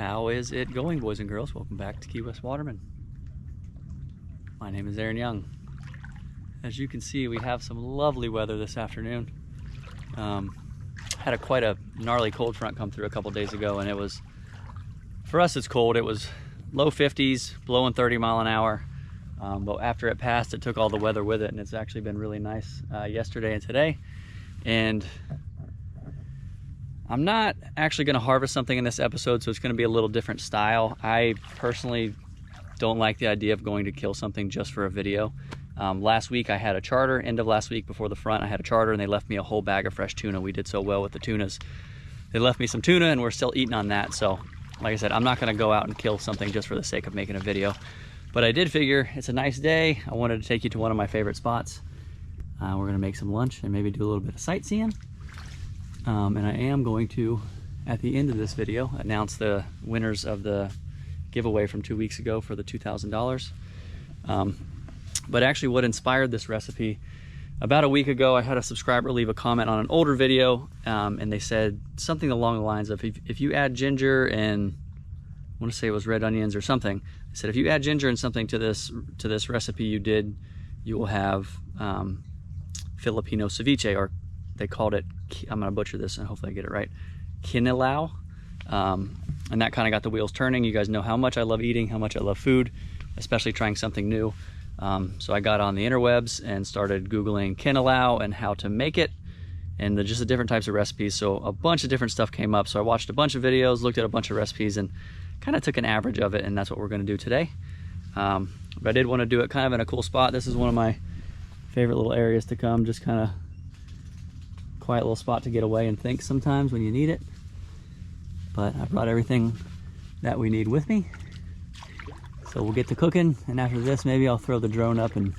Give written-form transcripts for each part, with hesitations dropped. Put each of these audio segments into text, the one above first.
How is it going, boys and girls? Welcome back to Key West Waterman. My name is Aaron Young. As you can see, we have some lovely weather this afternoon. Had quite a gnarly cold front come through a couple days ago, and it was, for us it's cold. It was low 50s, blowing 30 mile an hour. But after it passed, it took all the weather with it, and it's actually been really nice yesterday and today. And I'm not actually going to harvest something in this episode, so it's going to be a little different style. I personally don't like the idea of going to kill something just for a video. Last week I had a charter, end of last week before the front, I had a charter and they left me a whole bag of fresh tuna. We did so well with the tunas. They left me some tuna and we're still eating on that. So like I said, I'm not going to go out and kill something just for the sake of making a video. But I did figure it's a nice day. I wanted to take you to one of my favorite spots. We're going to make some lunch and maybe do a little bit of sightseeing. And I am going to, at the end of this video, announce the winners of the giveaway from 2 weeks ago for the $2,000. But actually what inspired this recipe, about a week ago I had a subscriber leave a comment on an older video, and they said something along the lines of, if you add ginger and, I want to say it was red onions or something, they said if you add ginger and something to this recipe you will have Filipino ceviche, or they called it, I'm going to butcher this and hopefully I get it right, Kinilaw. And that kind of got the wheels turning. You guys know how much I love eating, how much I love food, especially trying something new. So I got on the interwebs and started Googling Kinilaw and how to make it, and just the different types of recipes. So a bunch of different stuff came up. So I watched a bunch of videos, looked at a bunch of recipes, and kind of took an average of it, and that's what we're going to do today. But I did want to do it kind of in a cool spot. This is one of my favorite little areas to come, just kind of quiet little spot to get away and think sometimes when you need it. But I brought everything that we need with me. So we'll get to cooking, and after this maybe I'll throw the drone up and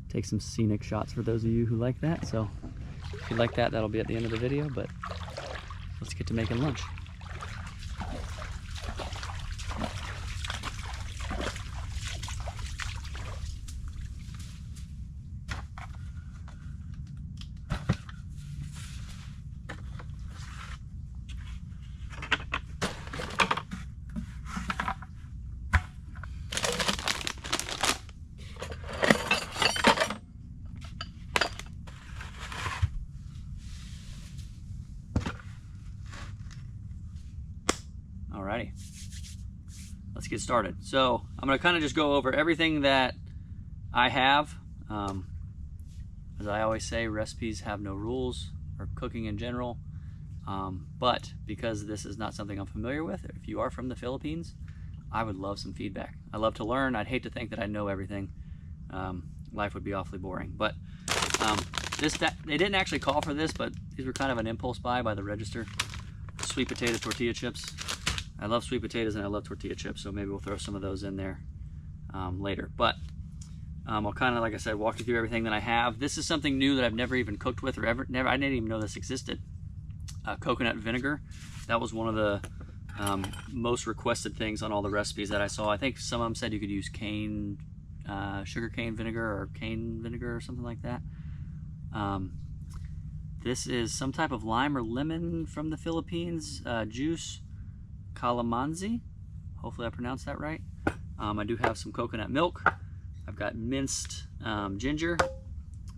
take some scenic shots for those of you who like that. So if you like that, that'll be at the end of the video, but let's get to making lunch. Alrighty, let's get started. So I'm going to kind of just go over everything that I have. As I always say, recipes have no rules, or cooking in general. But because this is not something I'm familiar with, if you are from the Philippines, I would love some feedback. I love to learn. I'd hate to think that I know everything. Life would be awfully boring. But they didn't actually call for this, but these were kind of an impulse buy by the register. Sweet potato tortilla chips. I love sweet potatoes and I love tortilla chips, so maybe we'll throw some of those in there later. But I'll kind of, like I said, walk you through everything that I have. This is something new that I've never even cooked with, or I didn't even know this existed. Coconut vinegar. That was one of the most requested things on all the recipes that I saw. I think some of them said you could use sugar cane vinegar or cane vinegar or something like that. This is some type of lime or lemon from the Philippines juice. Calamansi, hopefully I pronounced that right. I do have some coconut milk. I've got minced ginger.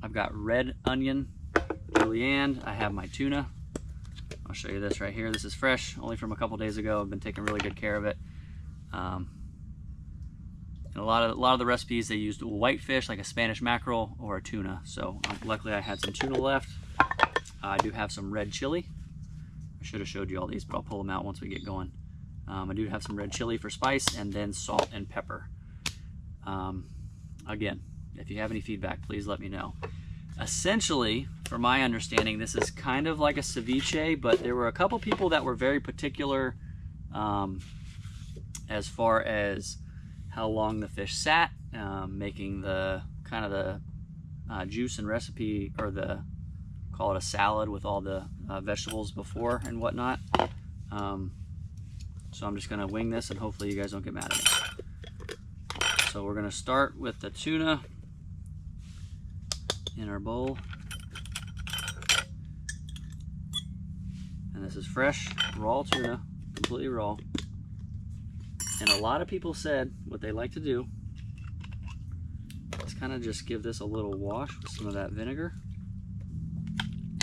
I've got red onion, julienne. I have my tuna. I'll show you this right here. This is fresh, only from a couple days ago. I've been taking really good care of it. And a lot of the recipes, they used white fish, like a Spanish mackerel or a tuna. So luckily I had some tuna left. I do have some red chili. I should have showed you all these, but I'll pull them out once we get going. I do have some red chili for spice, and then salt and pepper. Again, if you have any feedback, please let me know. Essentially, from my understanding, this is kind of like a ceviche, but there were a couple people that were very particular as far as how long the fish sat, making the kind of the juice and recipe, or call it a salad with all the vegetables before and whatnot. So I'm just going to wing this, and hopefully you guys don't get mad at me. So we're going to start with the tuna in our bowl. And And this is fresh, raw tuna, completely raw. And a lot of people said what they like to do is kind of just give this a little wash with some of that vinegar.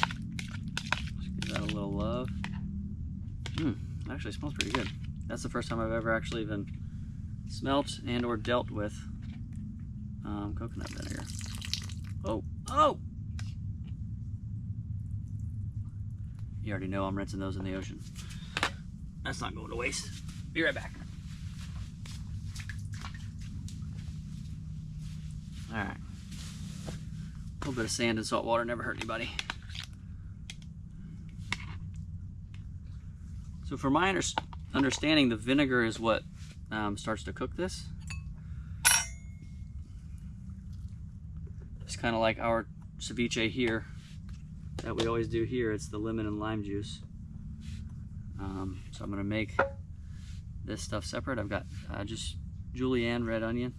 Just give that a little love. Actually smells pretty good. That's the first time I've ever actually even smelt and or dealt with coconut vinegar. Oh! You already know I'm rinsing those in the ocean. That's not going to waste. Be right back. All right. A little bit of sand and salt water never hurt anybody. So for my understanding, the vinegar is what starts to cook this. It's kind of like our ceviche here that we always do here. It's the lemon and lime juice. So I'm gonna make this stuff separate. I've got just julienne red onion.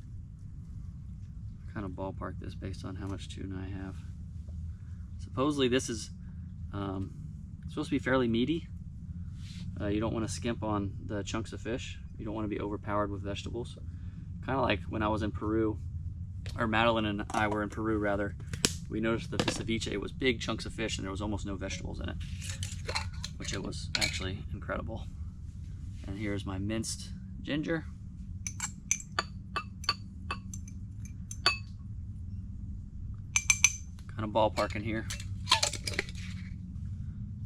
Kind of ballpark this based on how much tuna I have. Supposedly this is supposed to be fairly meaty. You don't want to skimp on the chunks of fish. You don't want to be overpowered with vegetables. Kind of like when I was in Peru, or Madeline and I were in Peru rather, we noticed that the ceviche was big chunks of fish and there was almost no vegetables in it, which it was actually incredible. And here's my minced ginger. Kind of ballparking here.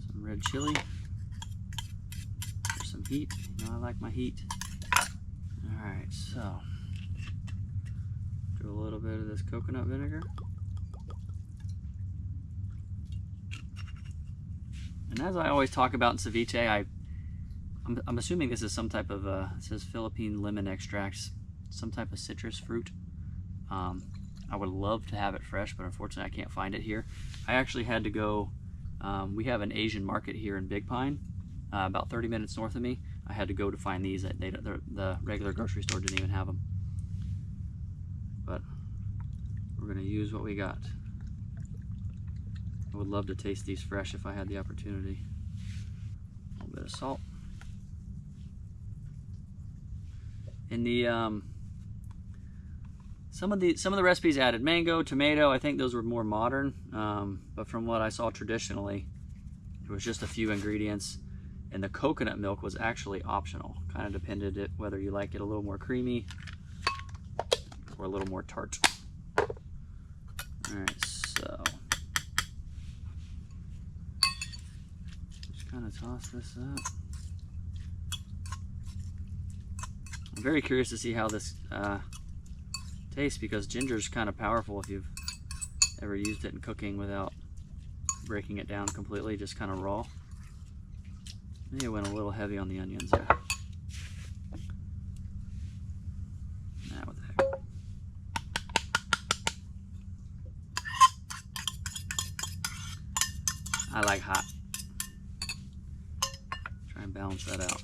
Some red chili. There's some heat. You know I like my heat. Alright, so do a little bit of this coconut vinegar. And as I always talk about in ceviche, I'm assuming this is some type of, it says Philippine lemon extracts, some type of citrus fruit. I would love to have it fresh, but unfortunately I can't find it here. I actually had to go, we have an Asian market here in Big Pine, about 30 minutes north of me. I had to go to find these. The regular grocery store didn't even have them. But we're gonna use what we got. I would love to taste these fresh if I had the opportunity. A little bit of salt. In the some of the recipes added mango, tomato. I think those were more modern, but from what I saw traditionally, it was just a few ingredients, and the coconut milk was actually optional. Kind of depended on whether you like it a little more creamy or a little more tart. All right, so just kind of toss this up. I'm very curious to see how this tastes, because ginger is kind of powerful if you've ever used it in cooking without breaking it down completely, just kind of raw. Maybe I went a little heavy on the onions there. Nah, what the heck. I like hot. Try and balance that out.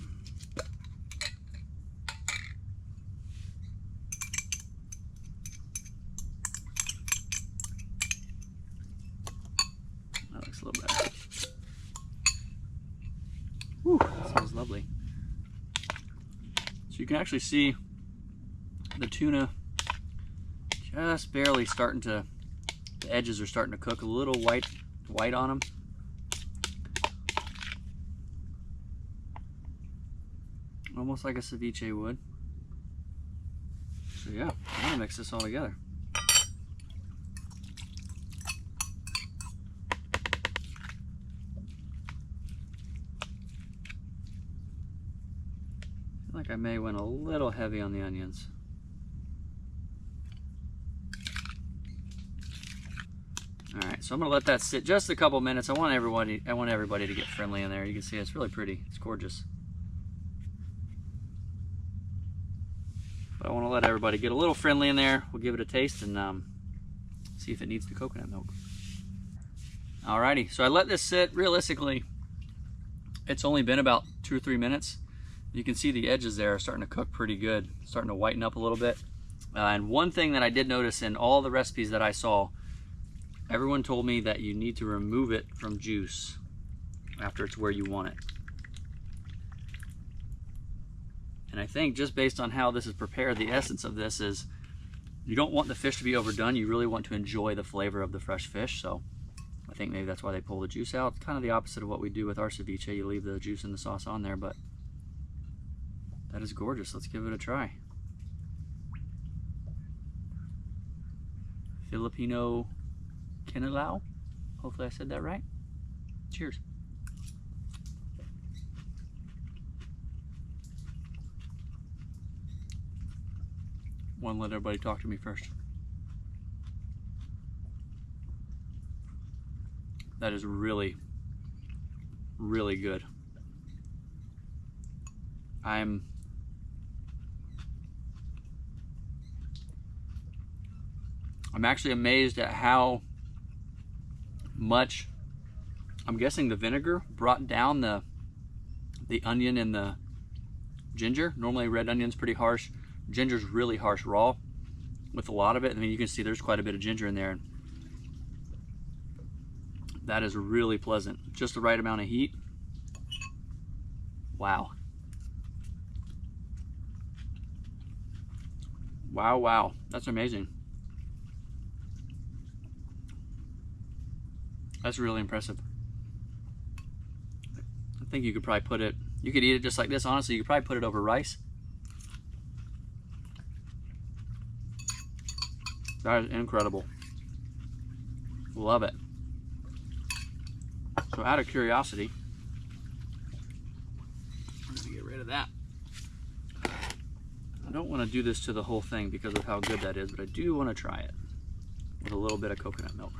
That looks a little better. Whew, that smells lovely. So you can actually see the tuna just barely starting to, the edges are starting to cook, a little white on them. Almost like a ceviche would. So yeah, I'm gonna mix this all together. I feel like I may have went a little heavy on the onions. All right, so I'm gonna let that sit just a couple minutes. I want everybody to get friendly in there. You can see it's really pretty. It's gorgeous. But I want to let everybody get a little friendly in there. We'll give it a taste and see if it needs the coconut milk. Alrighty, so I let this sit. Realistically, it's only been about 2 or 3 minutes. You can see the edges there are starting to cook pretty good, starting to whiten up a little bit. And one thing that I did notice in all the recipes that I saw, everyone told me that you need to remove it from juice after it's where you want it. And I think just based on how this is prepared, the essence of this is you don't want the fish to be overdone. You really want to enjoy the flavor of the fresh fish. So I think maybe that's why they pull the juice out. It's kind of the opposite of what we do with our ceviche. You leave the juice and the sauce on there, but that is gorgeous. Let's give it a try. Filipino Kinilaw. Hopefully I said that right. Cheers. Want to let everybody talk to me first. That is really, really good. I'm actually amazed at how much, I'm guessing the vinegar brought down the onion and the ginger. Normally red onion's pretty harsh. Ginger's really harsh raw with a lot of it. I mean, you can see there's quite a bit of ginger in there. That is really pleasant. Just the right amount of heat. Wow. Wow, wow. That's amazing. That's really impressive. I think you could probably put it, you could eat it just like this. Honestly, you could probably put it over rice. That is incredible. Love it. So out of curiosity, I'm gonna get rid of that. I don't want to do this to the whole thing because of how good that is, but I do want to try it with a little bit of coconut milk.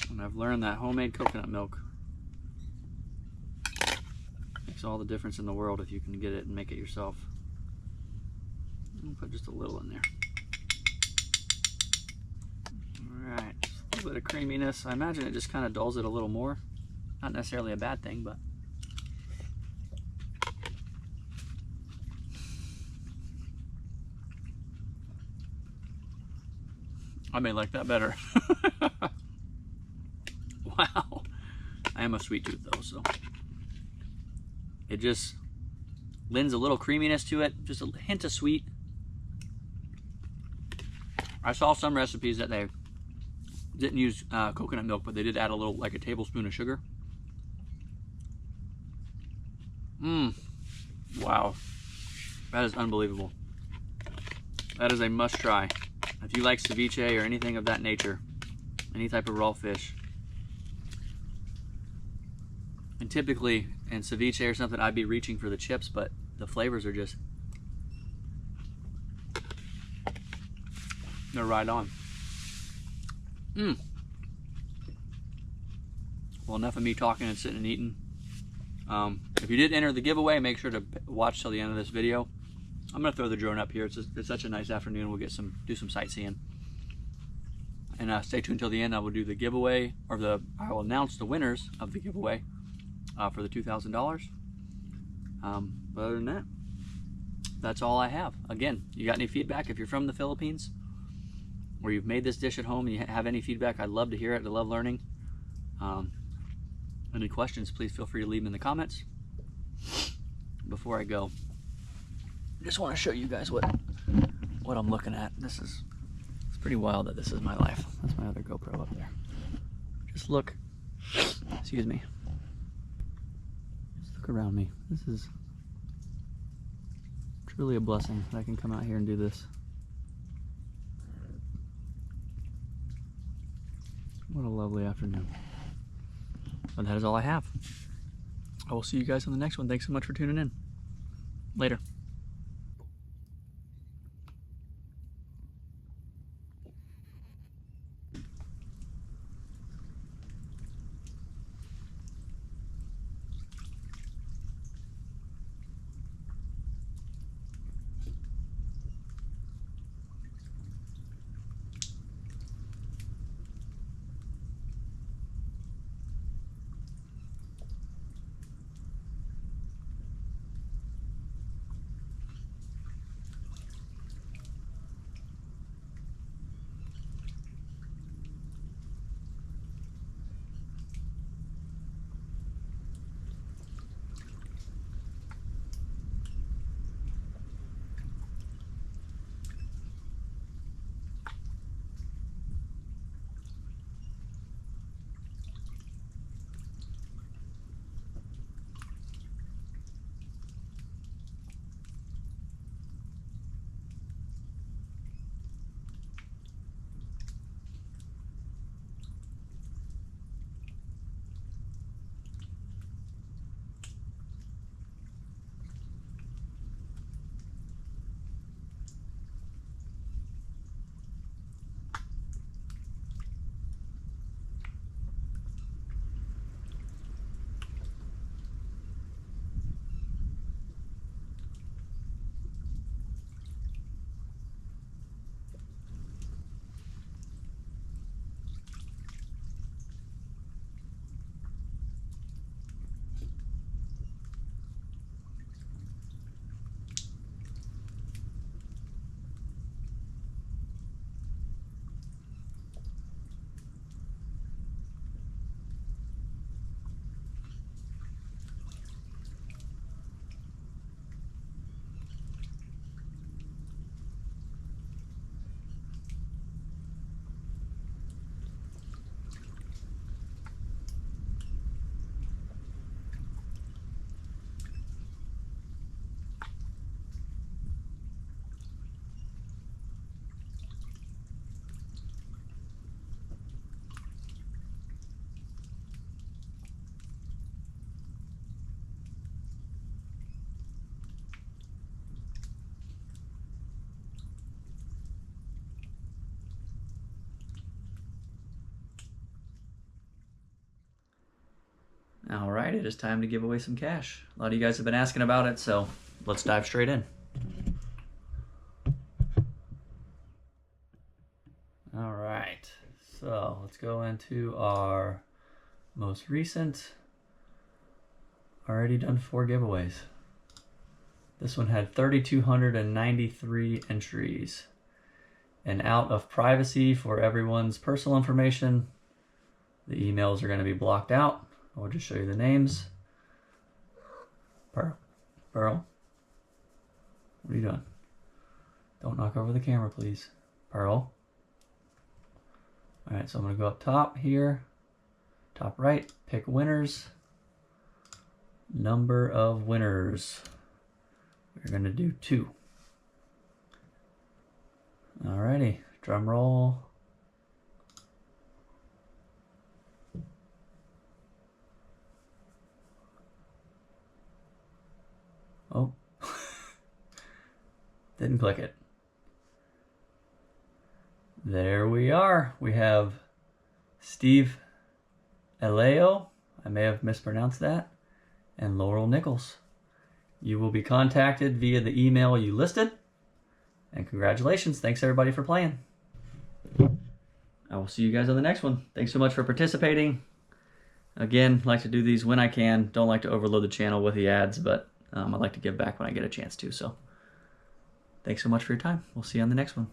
And I've learned that homemade coconut milk makes all the difference in the world if you can get it and make it yourself. I'll put just a little in there. Alright, a little bit of creaminess. I imagine it just kind of dulls it a little more. Not necessarily a bad thing, but I may like that better. Wow. I am a sweet tooth though, so it just lends a little creaminess to it, just a hint of sweet. I saw some recipes that they didn't use coconut milk, but they did add a little, like a tablespoon of sugar. Wow. That is unbelievable. That is a must try. If you like ceviche or anything of that nature, any type of raw fish. And typically in ceviche or something, I'd be reaching for the chips, but the flavors are just, they're right on. Well, enough of me talking and sitting and eating. If you did enter the giveaway, make sure to watch till the end of this video. I'm gonna throw the drone up here. It's such a nice afternoon. We'll do some sightseeing. And stay tuned till the end. I will do the giveaway, or I will announce the winners of the giveaway for the $2,000. But other than that, that's all I have. Again, you got any feedback? If you're from the Philippines, or you've made this dish at home and you have any feedback, I'd love to hear it. I love learning. Any questions, please feel free to leave them in the comments. Before I go, I just want to show you guys what I'm looking at. It's pretty wild that this is my life. That's my other GoPro up there. Just look, excuse me. Just look around me. This is truly a blessing that I can come out here and do this. What a lovely afternoon. But that is all I have. I will see you guys on the next one. Thanks so much for tuning in. Later. right, it is time to give away some cash. A lot of you guys have been asking about it, so let's dive straight in. All right, so let's go into our most recent, already done 4 giveaways. This one had 3,293 entries. And out of privacy for everyone's personal information, the emails are going to be blocked out. I'll just show you the names. Pearl, what are you doing? Don't knock over the camera, please. Pearl. All right, so I'm going to go up top here, top right, pick winners. Number of winners. We're going to do 2. Alrighty, drum roll. Oh, didn't click it. There we are. We have Steve Eleo, I may have mispronounced that, and Laurel Nichols. You will be contacted via the email you listed. And congratulations. Thanks everybody for playing. I will see you guys on the next one. Thanks so much for participating. Again, like to do these when I can. Don't like to overload the channel with the ads, but I like to give back when I get a chance to. So thanks so much for your time. We'll see you on the next one.